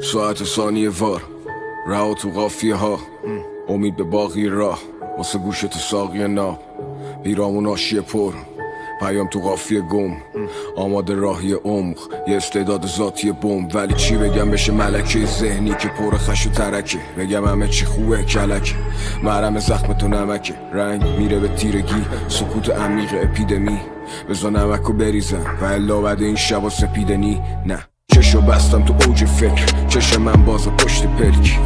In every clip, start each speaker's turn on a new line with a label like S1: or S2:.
S1: ساعت ثانیه وار رها تو قافیه ها، امید به باقی راه واسه گوش تو ساقی ناب، پیرامون آشیه پر پیام تو قافیه گم، آماده راهی عمق یه استعداد ذاتی بم. ولی چی بگم بشه ملکه ذهنی که پر خش و ترکه، بگم همه چی خوبه کلکه، مرهم زخم تو نمکه، رنگ میره به تیرگی، سکوت عمیق اپیدمی، بزا نمکو بریزم و الا بعد این شبا سپیدنی. نه چشو بستم تو اوج فکر، چش من باز پشت پلک،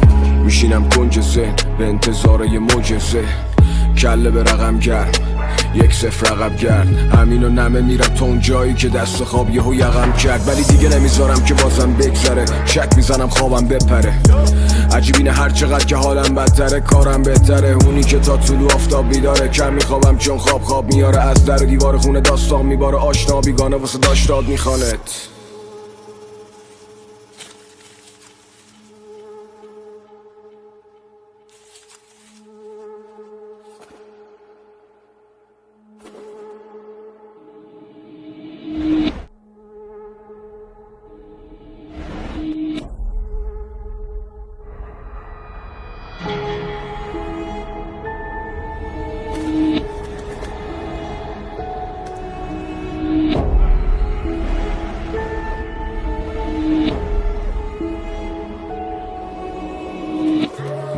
S1: میشینم کنج ذهن به انتظار یه معجزه، کله به رقم گرم 1-0 عقب گرد، همینو نمه میرم تا اون جایی که دست خواب یهو یقم کرد. ولی دیگه نمیذارم که بازم بگذره، شک میزنم خوابم بپره، عجیب اینه هر چقدر که حالم بدتره کارم بهتره، اونی که تا طلوع آفتاب بیداره، کم میخوابم چون خواب میاره، از در دیوار خونه داستان میباره، آشنا بیگانه واسه داشتاد میخوانت.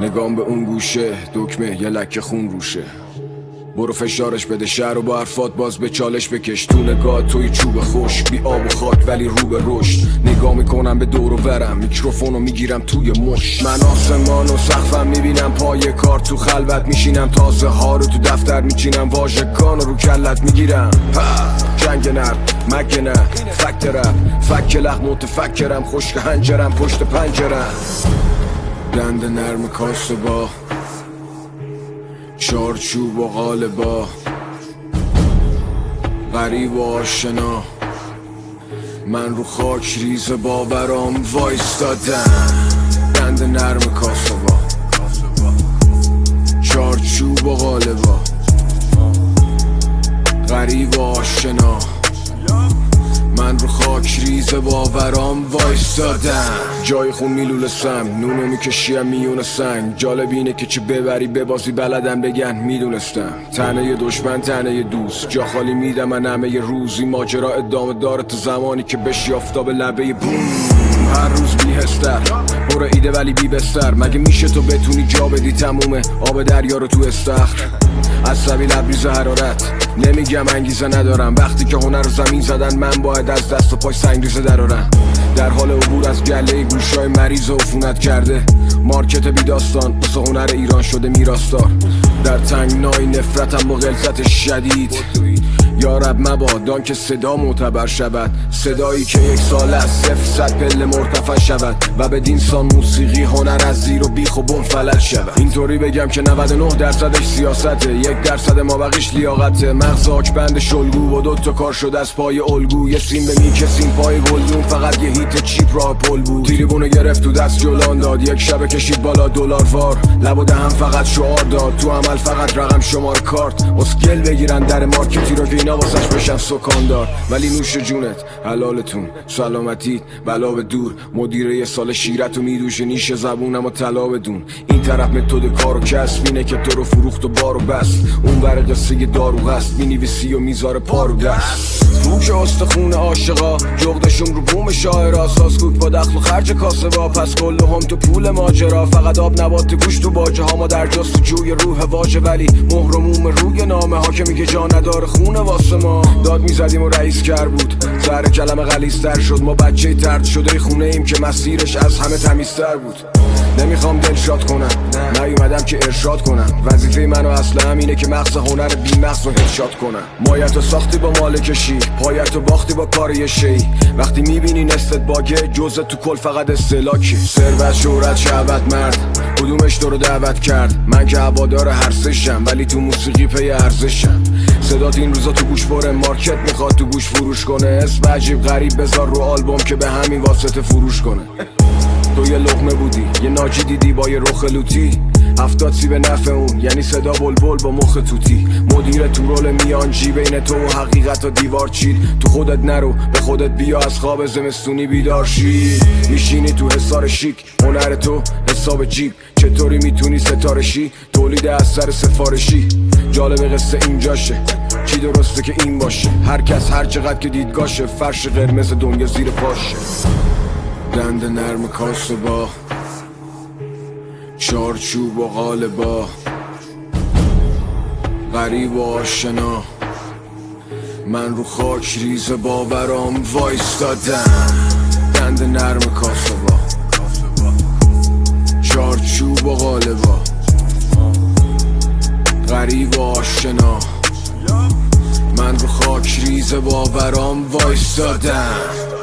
S1: نگام به اون گوشه دکمه یه لکه خون روشه، برو فشارش بده شهر رو با حرفات باز به چالش بکش، تو نگاه توی چوب خوش بی آب و خاک ولی رو به رشد، نگاه میکنم به دور و برم میکروفونو میگیرم توی مش، من آسمان و سقفم میبینم پای کار، تو خلوت میشینم تازه ها رو تو دفتر میچینم، واژگان رو کلت میگیرم، جنگ نرد مگه نه فکت رپ فک لغ متفکرم، خشک هنجرم پشت پنجرم، دند نرم کاسه با چارچوب و قالبا، غریب و آشنا من رو خاک ریز باورام وایستادم، دند نرم کاسه با چارچوب و قالبا، غریب و آشنا من رو خاک ریز باورام وایستادم، جای خون میلول سم نونو میکشیم میون سنگ، جالب اینه که چه ببری ببازی بلدم بگن میدونستم، تنه دشمن تنه دوست، جا خالی میدم من همه ی روزی، ماجرا ادامه داره تا زمانی که بشی آفتاب لبه بوم، هر روز بیهستر برو ایده ولی بی بستر، مگه میشه تو بتونی جا بدی تمومه آب دریا رو تو استخر، عصبی لبریز حرارت نمیگم انگیزه ندارم، وقتی که هنر رو زمین زدن من باید از دست و پای سنگریزه درارم، در حال عبور از گله گوشای مریض و عفونت کرده، مارکت بی داستان واسه هنر ایران شده میراثدار، در تنگنای نفرتم با غلظت شدید، یا رب مبادا که صدا معتبر شود، صدایی که یک سال از 0-100 پله مرتفع شود و بدین سان موسیقی هنر از زیر و بیخ و بم فلج شود، اینطوری بگم که 99% سیاسته، 1% مابقیش لیاقته، مغز آکبند شلگو و 2 کار شده از پای الگو، یه سیم به میکسیم پای گلدون، فقط یه هیت چیپ راه پل بود، تریبونو گرفت تو دست جلان داد، یک شب کشید بالا دلار وار، لب و دهن فقط شعار داد، تو عمل فقط رقم شمار کارت، اسکل بگیرن در مارکتی رو که اینا واسش بشن سکاندار، ولی نوش جونت حلالتون سلامتیت بلا به دور، مدیره یه سال شیرتو میدوشه نیش زبونم و طلا بدون، این طرف متد کار و کسب اینه که تو رو فروخت و بارو بست، اون بر قصه دارو هست مینویسی و میذاره پارو دست، روش استخون عاشقا جغدشون رو بوم شاعرا، ساسکوک با دخل و خرج کاسه با، پس کله هم تو پول ماجرا، فقط آب نبات گوش تو باجه ها، ما در جستجوی روح واژه ولی مهرموم روی نامه ها، که میگه جا نداره خونه واسه ما، داد میزدیم و رئیس کر بود، زهر کلمه غلیظ‌تر شد، ما بچه ترد شده خونه ایم که مسیرش از همه تمیزتر بود، نمیخوام دلشاد کنم نیومدم که ارشاد کنم، وظیفه منو اصلا همینه که مغز هنر بی مغز رو هدشات کنم، مایتو ساختی با مالکشی پایتو باختی با کار یه شی، وقتی میبینی نستت باگه جزء تو کل فقط استهلاکی، ثروت شهرت شهوت مرد کدومش تو رو دعوت کرد، من که هوادار هر سشم ولی تو موسیقی پی ارزشم، صدات این روزا تو گوش بره، مارکت میخواد تو گوش فروش کنه، اسم عجیب غریب بذار رو آلبوم که به همین واسطه فروش کنه، تو یه لقمه بودی یه ناجی دیدی با یه رخ لوتی، 70 به نفع اون، یعنی صدا بلبل با مخ توتی. مدیر تو رول میانجی بین تو و حقیقت و دیوار چید. تو خودت نرو، به خودت بیا، از خواب زمستونی بیدار شی. میشینی تو حصار شیک، هنر تو حساب جیب. چطوری میتونی ستاره شی؟ تولید اثر سفارشی. جالب قصه اینجاشه، چی درسته که این باشه. هر کس هر چقدر که دیدگاشه، فرش قرمز دنیا زیر پاشه. دند نرم کاسه با چارچوب و قالبا، غریب و آشنا. من رو خاک ریز باورام وایستادم. دند نرم کاسه با چارچوب و قالبا، غریب و آشنا. من رو خاک ریز باورام وایستادم.